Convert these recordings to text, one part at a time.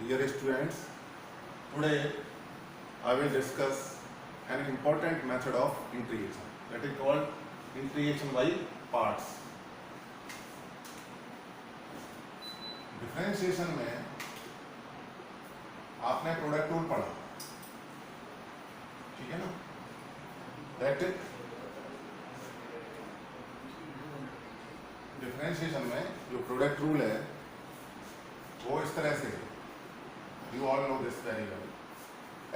Dear students, today I will discuss an important method of integration that is called integration by parts. Differentiation में आपने product rule पढ़ा, ठीक है ना? That differentiation में जो प्रोडक्ट रूल है वो इस तरह से है. You all know this very well.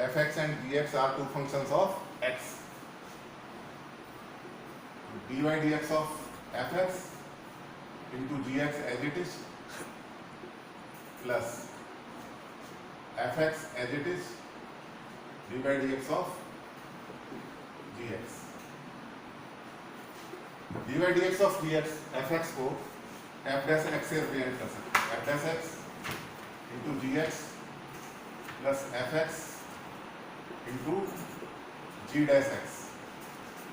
fx and gx are two functions of x. dy dx of fx into gx as it is plus fx as it is dy dx of gx. dy dx of gx fx को f dash x से represent कर सकते हैं. f dash x into gx plus fx into g dash x.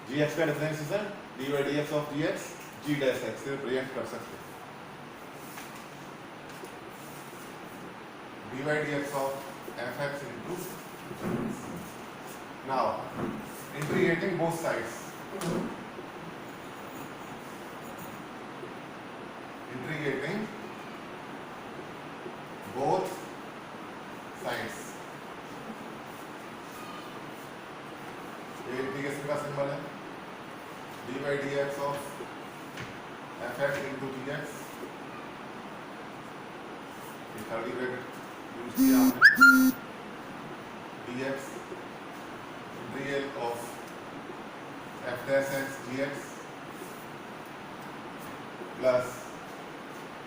gx का differentiation dy dx of gx g dash x से represent कर सकते हैं. dy dx of fx into now integrating both sides. Integrating both sides. ये integration का symbol है. dy dx of fx into gx. ये third bracket use किया हमने. dx integral of f dash x gx plus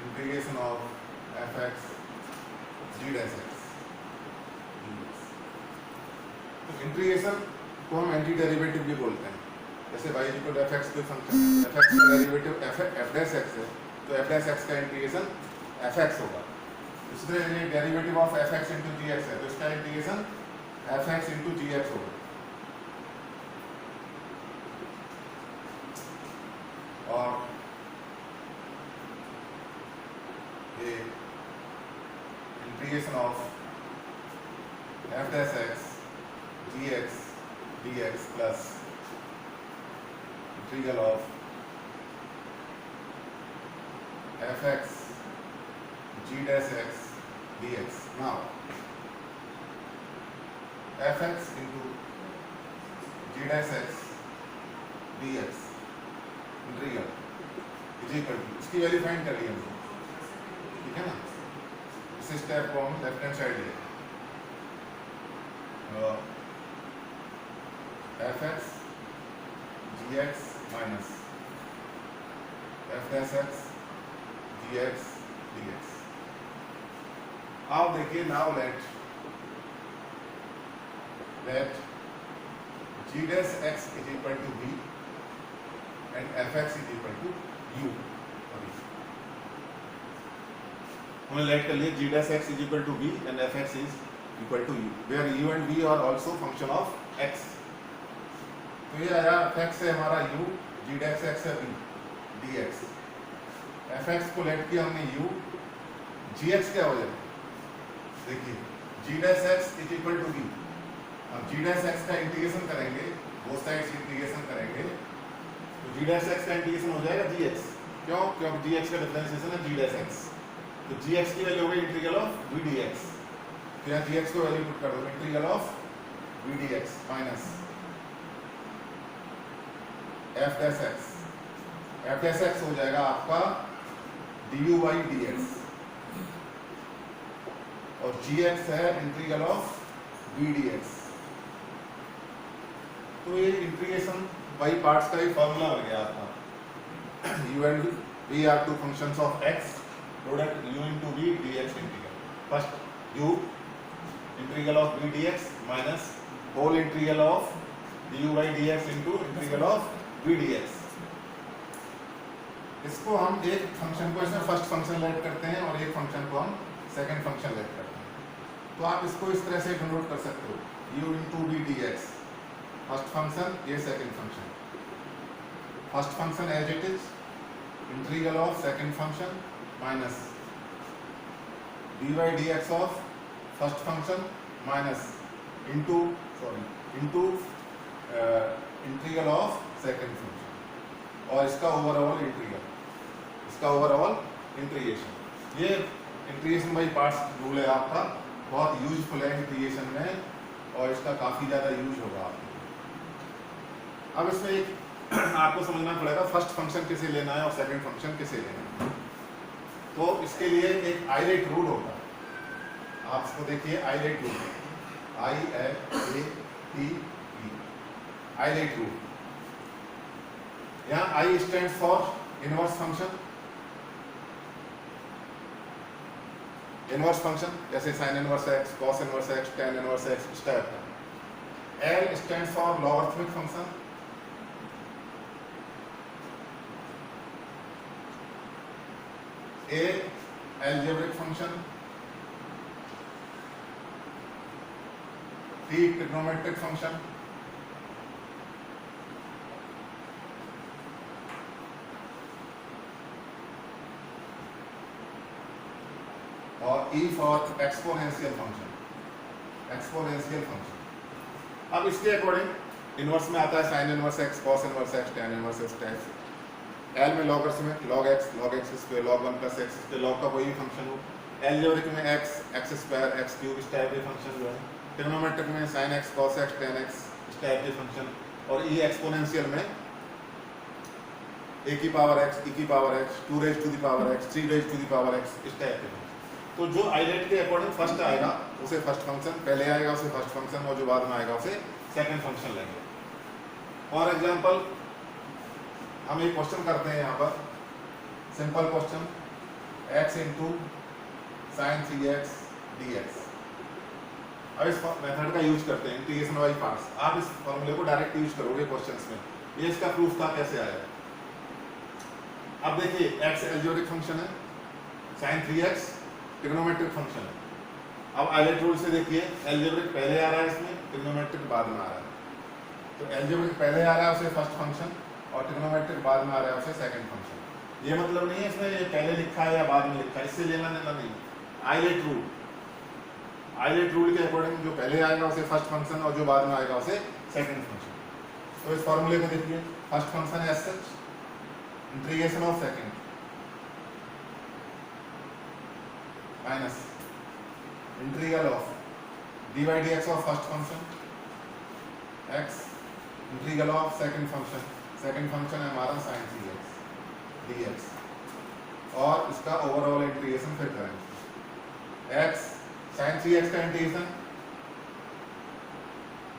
integration of fx g dash x. तो integration को हम anti derivative भी बोलते हैं. जैसे y इक्वल fx कोई फंक्शन है, fx का डेरिवेटिव f dash x है, तो f dash x का इंटीग्रेशन fx होगा. इसी तरह ये derivative of fx into gx है, तो इसका इंटीग्रेशन fx into gx होगा. और ये integration of f dash x gx dx plus integral of fx g dash x dx. Now fx into g dash x dx integral is equal to, इसकी value find कर ली हमने, ठीक है ना? इस स्टेप को हम लेफ्ट हैंड साइड ले fx gx minus f dash x gx dx. अब देखिए, now let g dash x is equal to b and fx is equal to u. हमने लेट कर लिया g dash x is equal to b and fx is equal to u, where u and v are also function of x. तो ये आया fx है हमारा u, g dash x है b dx. fx को late किया हमने u, gx क्या हो जाएगा? देखिए g dash x is equal to b. अब g dash x का इंटीग्रेशन करेंगे, बोथ साइड्स इंटीग्रेशन करेंगे, तो g dash x का इंटीग्रेशन हो जाएगा gx. क्यों? क्योंकि gx का डिफरेंशिएशन है g dash x. तो gx की वैल्यू हो गई इंटीग्रल ऑफ v dx. तो यहाँ gx को वैल्यू पुट कर दो, integral of v dx minus f dash x. f dash x हो जाएगा आपका du by dx और gx है इंटीग्रल ऑफ v dx. तो ये इंटीग्रेशन बाई पार्ट्स का ही फॉर्मूला बन गया आपका. u and v are two functions of x, product u into v dx integral. First u integral of v dx minus whole integral of du by dx into integral of v dx. इसको हम एक function को इसमें first function let करते हैं और एक function को हम सेकंड फंक्शन लेट करते हैं. तो आप इसको इस तरह से डिनोट कर सकते हो, u into v dx first function, ये second function. First function as it is integral of second function minus dy dx of first function minus into integral of second function और इसका ओवरऑल इंटीग्रेशन। ये integration by parts rule है आपका, बहुत useful है integration में और इसका काफ़ी ज़्यादा यूज होगा आपको। अब इसमें एक आपको समझना पड़ेगा फर्स्ट फंक्शन किसे लेना है और सेकंड फंक्शन किसे लेना है। तो इसके लिए एक आईलेट रूल होता है, आप इसको देखिए ILATE rule, ILATE, ILATE rule. यहाँ I stand for inverse function, जैसे sine inverse X, cos inverse X, tan inverse X इस टाइप का। L stand for logarithmic function, A algebraic function, T trigonometric function, और E for exponential function। अब इसके according inverse में आता है sign inverse X, cos inverse X, tan inverse x type. L में logarithmic log x इस पे log 1 plus x इस पे log का कोई भी फंक्शन हो। एलजेब्रिक में x स्क्वायर x क्यूब इस टाइप के फंक्शन जो है। ट्रिग्नोमेट्रिक में sin x cos x tan x इस टाइप के फंक्शन। और ई एक्सपोनेंशियल में a की पावर x, e की power x, 2 raised to the power x, 3 raised to the power x इस टाइप के फंक्शन। तो जो आईलेट के अकॉर्डिंग फर्स्ट आएगा उसे फर्स्ट फंक्शन, पहले आएगा उसे फर्स्ट फंक्शन और जो बाद में आएगा उसे सेकंड फंक्शन लेंगे। फॉर एग्जांपल हम एक क्वेश्चन करते हैं यहाँ पर, simple question, x into sine 3x dx। अब इस मेथड का यूज करते हैं इंटीग्रेशन बाई पार्ट्स। आप इस फॉर्मूले को डायरेक्ट यूज करोगे क्वेश्चंस में, ये इसका प्रूफ था कैसे आया। अब देखिए x एलजेब्रिक फंक्शन है, साइन 3x ट्रिग्नोमेट्रिक फंक्शन है। अब आईलेट रूल से देखिए एलजेब्रिक पहले आ रहा है इसमें, ट्रिग्नोमेट्रिक बाद में आ रहा है। तो एलजेब्रिक पहले आ रहा है उसे फर्स्ट फंक्शन और ट्रिग्नोमेट्रिक बाद में आ रहा है उसे सेकंड फंक्शन। ये मतलब नहीं है इसमें ये पहले लिखा है या बाद में लिखा है, इससे लेना देना नहीं। आईलेट रूल के अकॉर्डिंग जो पहले आएगा उसे फर्स्ट फंक्शन और जो बाद में आएगा उसे सेकंड फंक्शन। तो इस फॉर्मूले को देखिए, फर्स्ट फंक्शन है as such integration of second minus integral of dy dx of first function x integral of second function है हमारा sin 3x dx और इसका ओवरऑल इंटीग्रेशन फिर करेंगे। x sin 3x का इंटीग्रेशन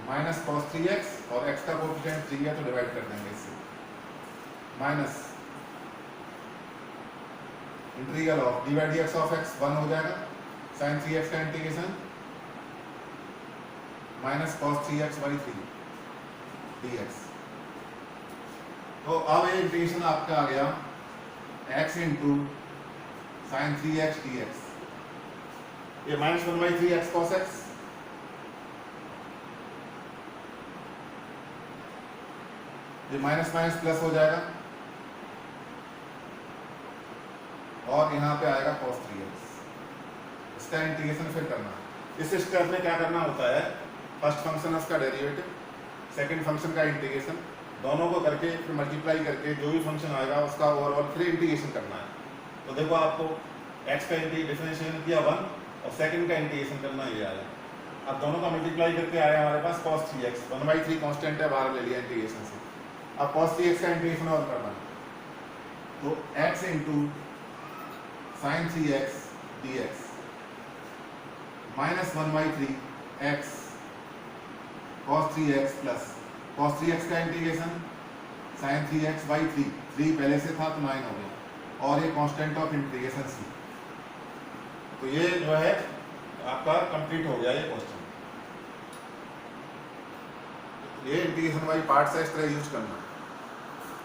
माइनस cos 3x और x का coefficient 3 है तो डिवाइड कर देंगे इससे, minus integral of dy dx of x 1 हो जाएगा, sin 3x का integration minus cos 3x by 3 dx। तो अब ये इंटीग्रेशन आपका आ गया x into sine 3x dx, ये माइनस 1/3 x cos x, ये माइनस माइनस प्लस हो जाएगा और यहाँ पे आएगा cos 3x। इसका इंटीग्रेशन फिर करना है। इस स्टेप में क्या करना होता है, फर्स्ट फंक्शन उसका डेरिवेटिव, सेकंड फंक्शन का इंटीग्रेशन, दोनों को करके फिर मल्टीप्लाई करके जो भी फंक्शन आएगा उसका ओवरऑल फिर इंटीग्रेशन करना है। तो देखो आपको x का डिफरेंशिएशन किया 1 और सेकंड का इंटीग्रेशन करना ये आया। अब दोनों का मल्टीप्लाई करके आया हमारे पास cos 3x, 1/3 कांस्टेंट है बाहर ले लिया इंटीग्रेशन से। अब cos 3x का इंटीग्रेशन और करना है, तो x into sine 3x dx minus 1/3 x cos 3x plus cos 3x का इंटीग्रेशन sin 3x by 3 पहले से था तो 9 हो गया और ये कांस्टेंट ऑफ इंटीग्रेशन c। तो ये जो है आपका कंप्लीट हो गया ये क्वेश्चन। ये इंटीग्रेशन बाई पार्ट्स है, इस तरह यूज करना है।